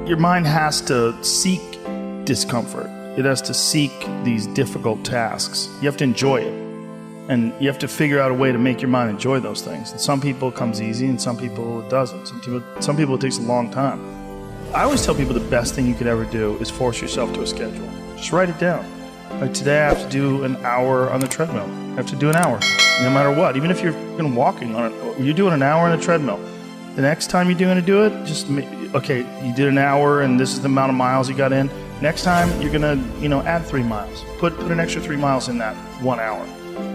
your mind has to seek discomfort. It has to seek these difficult tasks. You have to enjoy it. And you have to figure out a way to make your mind enjoy those things. And some people it comes easy, and some people it doesn't. Some people it takes a long time. I always tell people the best thing you could ever do is force yourself to a schedule. Just write it down. Like today I have to do an hour on the treadmill. I have to do an hour, no matter what. Even if you're walking on it, you're doing an hour on a treadmill. The next time you're going to do it, okay, you did an hour and this is the amount of miles you got in. Next time you're going to, add 3 miles. Put an extra 3 miles in that 1 hour.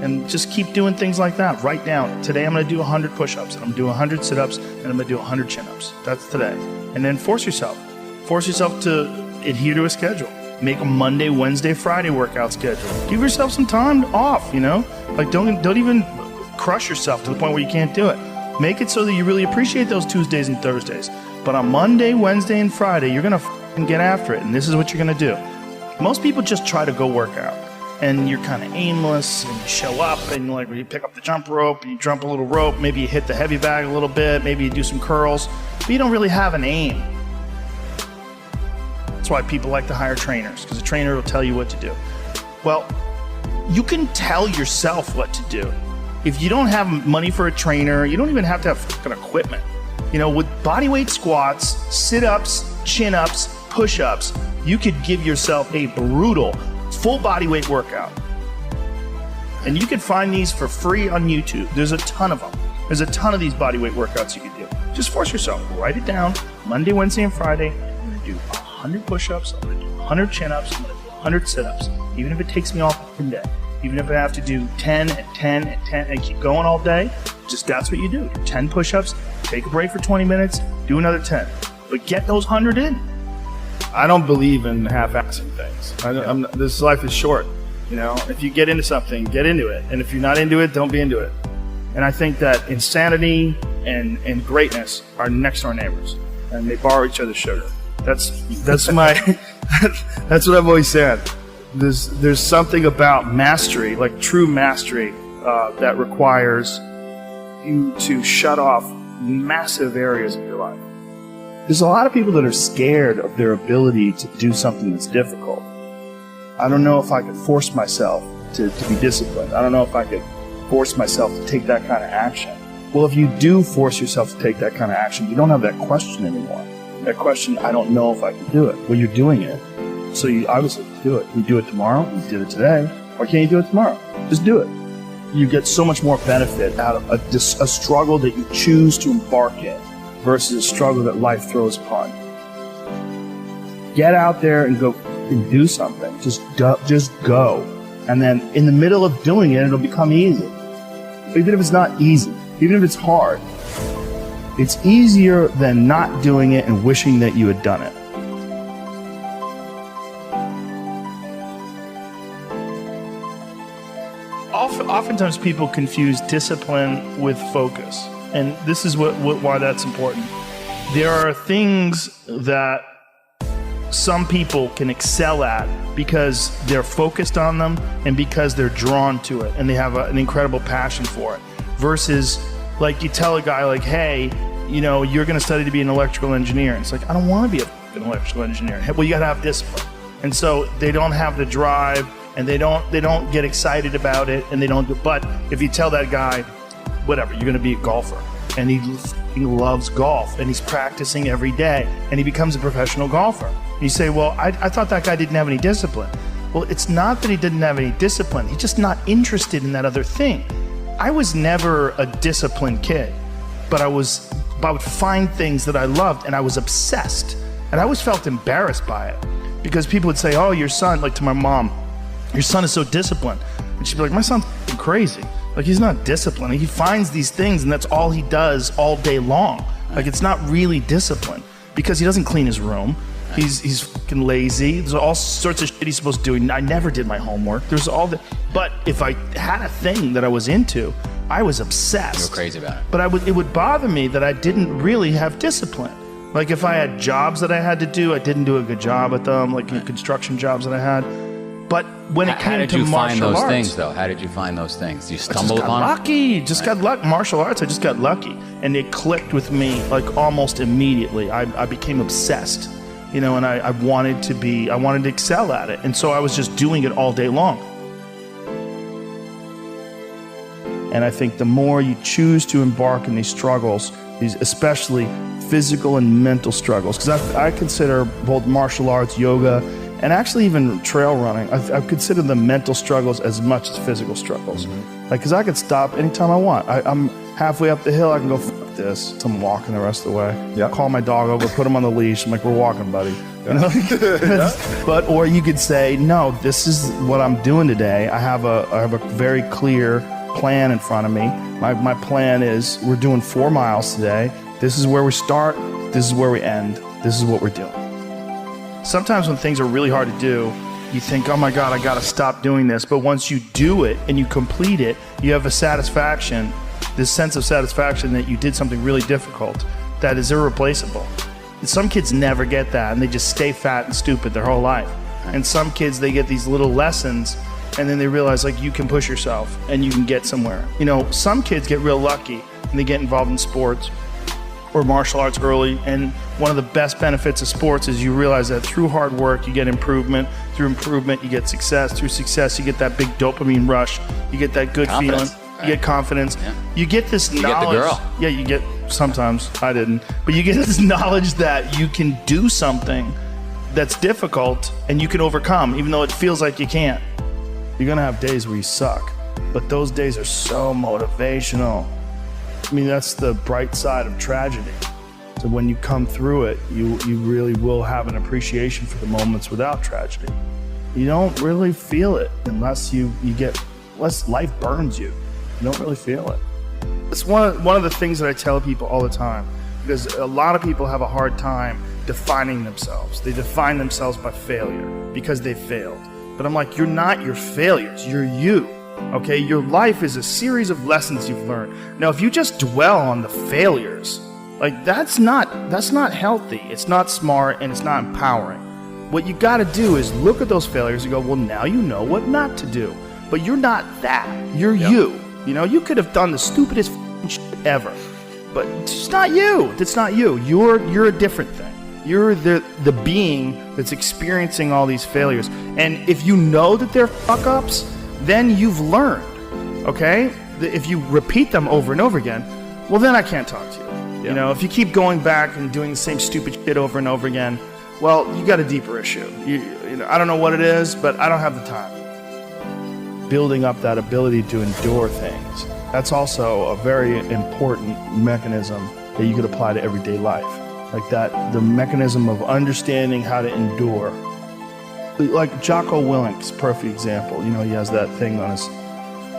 And just keep doing things like that. Write down, today I'm going to do 100 push-ups, and I'm going to do 100 sit-ups, and I'm going to do 100 chin-ups. That's today. And then force yourself. Force yourself to adhere to a schedule. Make a Monday, Wednesday, Friday workout schedule. Give yourself some time off, Like don't even crush yourself to the point where you can't do it. Make it so that you really appreciate those Tuesdays and Thursdays. But on Monday, Wednesday, and Friday, you're going to get after it, and this is what you're going to do. Most people just try to go work out. And you're kind of aimless, and you show up, and you pick up the jump rope, and you jump a little rope, maybe you hit the heavy bag a little bit, maybe you do some curls, but you don't really have an aim. That's why people like to hire trainers, because a trainer will tell you what to do. Well, you can tell yourself what to do. If you don't have money for a trainer, you don't even have to have fucking equipment. With bodyweight squats, sit-ups, chin-ups, push-ups, you could give yourself a brutal full body weight workout. And you can find these for free on YouTube. There's a ton of them. There's a ton of these body weight workouts you can do. Just force yourself. Write it down. Monday, Wednesday, and Friday, I'm going to do 100 push-ups. I'm going to do 100 chin-ups. I'm going to do 100 sit-ups. Even if it takes me off one day. Even if I have to do 10 and 10 and 10 and keep going all day, just that's what you do. 10 push-ups, take a break for 20 minutes, do another 10. But get those 100 in. I don't believe in half-assing things. This life is short. If you get into something, get into it. And if you're not into it, don't be into it. And I think that insanity and greatness are next door neighbors, and they borrow each other's sugar. That's my that's what I've always said. There's something about mastery, like true mastery, that requires you to shut off massive areas of your life. There's a lot of people that are scared of their ability to do something that's difficult. I don't know if I could force myself to be disciplined. I don't know if I could force myself to take that kind of action. Well, if you do force yourself to take that kind of action, you don't have that question anymore. That question, I don't know if I can do it. Well, you're doing it. So you obviously do it. You do it tomorrow, you did it today. Why can't you do it tomorrow? Just do it. You get so much more benefit out of a struggle that you choose to embark in versus a struggle that life throws upon you. Get out there and go and do something. Just go. And then in the middle of doing it, it'll become easy. Even if it's not easy, even if it's hard, it's easier than not doing it and wishing that you had done it. Oftentimes people confuse discipline with focus. And this is why that's important. There are things that some people can excel at because they're focused on them and because they're drawn to it and they have an incredible passion for it. Versus, like, you tell a guy, like, hey, you're going to study to be an electrical engineer. And it's like, I don't want to be an electrical engineer. Well, you got to have discipline. And so they don't have the drive and they don't get excited about it and they don't do. But if you tell that guy, whatever, you're going to be a golfer, and he loves golf and he's practicing every day and he becomes a professional golfer. And you say, well, I thought that guy didn't have any discipline. Well, it's not that he didn't have any discipline. He's just not interested in that other thing. I was never a disciplined kid, but I would find things that I loved and I was obsessed. And I always felt embarrassed by it because people would say, oh, your son, like to my mom, your son is so disciplined. And she'd be like, my son's crazy. Like, he's not disciplined. He finds these things and that's all he does all day long. Like, it's not really discipline because he doesn't clean his room. He's fucking lazy. There's all sorts of shit he's supposed to do. I never did my homework. There's all the, but if I had a thing that I was into, I was obsessed. You were crazy about it. But it would bother me that I didn't really have discipline. Like, if I had jobs that I had to do, I didn't do a good job at them, like construction jobs that I had. But when it came to martial arts... How did you find those things, though? How did you find those things? You stumbled upon them? I just got lucky. Martial arts, I just got lucky. And it clicked with me, like, almost immediately. I became obsessed. and I wanted to excel at it. And so I was just doing it all day long. And I think the more you choose to embark in these struggles, these especially physical and mental struggles, because I consider both martial arts, yoga, and actually even trail running, I consider the mental struggles as much as physical struggles. Like, because I could stop anytime I want. I'm halfway up the hill, I can go, fuck this, so I'm walking the rest of the way. Yep. Call my dog over, put him on the leash. I'm like, we're walking, buddy. But, or you could say, no, this is what I'm doing today. I have a very clear plan in front of me. My plan is we're doing 4 miles today. This is where we start. This is where we end. This is what we're doing. Sometimes when things are really hard to do, you think, oh my God, I got to stop doing this. But once you do it and you complete it, you have a satisfaction, this sense of satisfaction that you did something really difficult that is irreplaceable. Some kids never get that, and they just stay fat and stupid their whole life. And some kids, they get these little lessons, and then they realize, like, you can push yourself and you can get somewhere. Some kids get real lucky and they get involved in sports or martial arts early, and one of the best benefits of sports is you realize that through hard work you get improvement, through improvement you get success, through success you get that big dopamine rush, you get that good feeling, you get confidence, you get this knowledge. You get the girl. Yeah, you get, sometimes, I didn't, but you get this knowledge that you can do something that's difficult and you can overcome, even though it feels like you can't. You're gonna have days where you suck, but those days are so motivational. I mean, that's the bright side of tragedy. So when you come through it, you really will have an appreciation for the moments without tragedy. You don't really feel it unless unless life burns you. You don't really feel it. It's one of the things that I tell people all the time, because a lot of people have a hard time defining themselves. They define themselves by failure because they failed. But I'm like, you're not your failures, you're you. Okay, your life is a series of lessons you've learned. Now, if you just dwell on the failures, like that's not healthy. It's not smart, and it's not empowering. What you got to do is look at those failures and go, well, now you know what not to do. But you're not that. You're you. You could have done the stupidest shit ever, but it's not you. It's not you. You're a different thing. You're the being that's experiencing all these failures. And if you know that they're fuck-ups, then you've learned, okay? If you repeat them over and over again, well, then I can't talk to you. If you keep going back and doing the same stupid shit over and over again, well, you got a deeper issue. I don't know what it is, but I don't have the time. Building up that ability to endure things, that's also a very important mechanism that you could apply to everyday life. Like that, the mechanism of understanding how to endure. Like Jocko Willink's perfect example. He has that thing on his,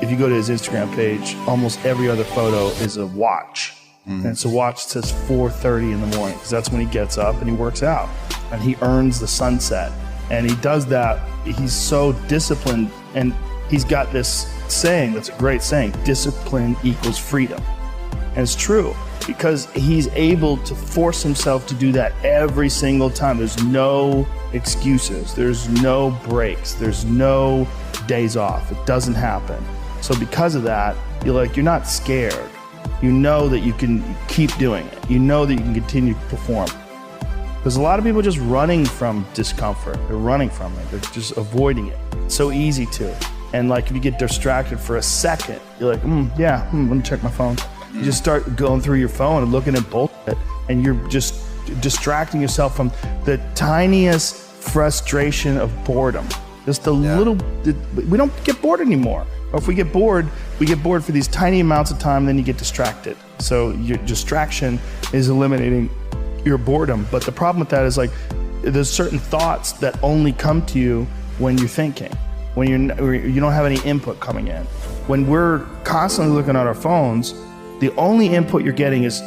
if you go to his Instagram page, almost every other photo is a watch. And it's a watch that says 4:30 in the morning, because that's when he gets up and he works out. And he earns the sunset. And he does that, he's so disciplined, and he's got this saying that's a great saying, discipline equals freedom. And it's true, because he's able to force himself to do that every single time. There's no excuses. There's no breaks. There's no days off. It doesn't happen. So because of that, you're not scared. You know that you can keep doing it. You know that you can continue to perform. There's a lot of people just running from discomfort. They're running from it. They're just avoiding it. It's so easy to. And if you get distracted for a second, you're like, let me check my phone. You just start going through your phone and looking at bullshit, and you're just distracting yourself from the tiniest frustration of boredom. Just the little, we don't get bored anymore. Or if we get bored for these tiny amounts of time, then you get distracted. So your distraction is eliminating your boredom. But the problem with that is there's certain thoughts that only come to you when you're thinking, when you don't have any input coming in. When we're constantly looking at our phones, the only input you're getting is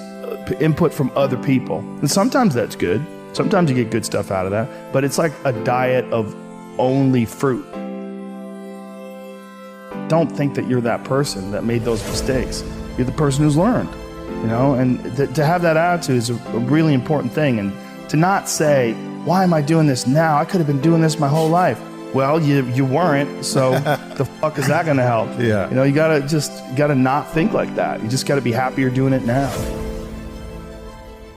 input from other people. And sometimes that's good. Sometimes you get good stuff out of that. But it's like a diet of only fruit. Don't think that you're that person that made those mistakes. You're the person who's learned, and to have that attitude is a really important thing. And to not say, why am I doing this now? I could have been doing this my whole life. Well, you weren't, so the fuck is that gonna help? You gotta not think like that. You just gotta be happier doing it now.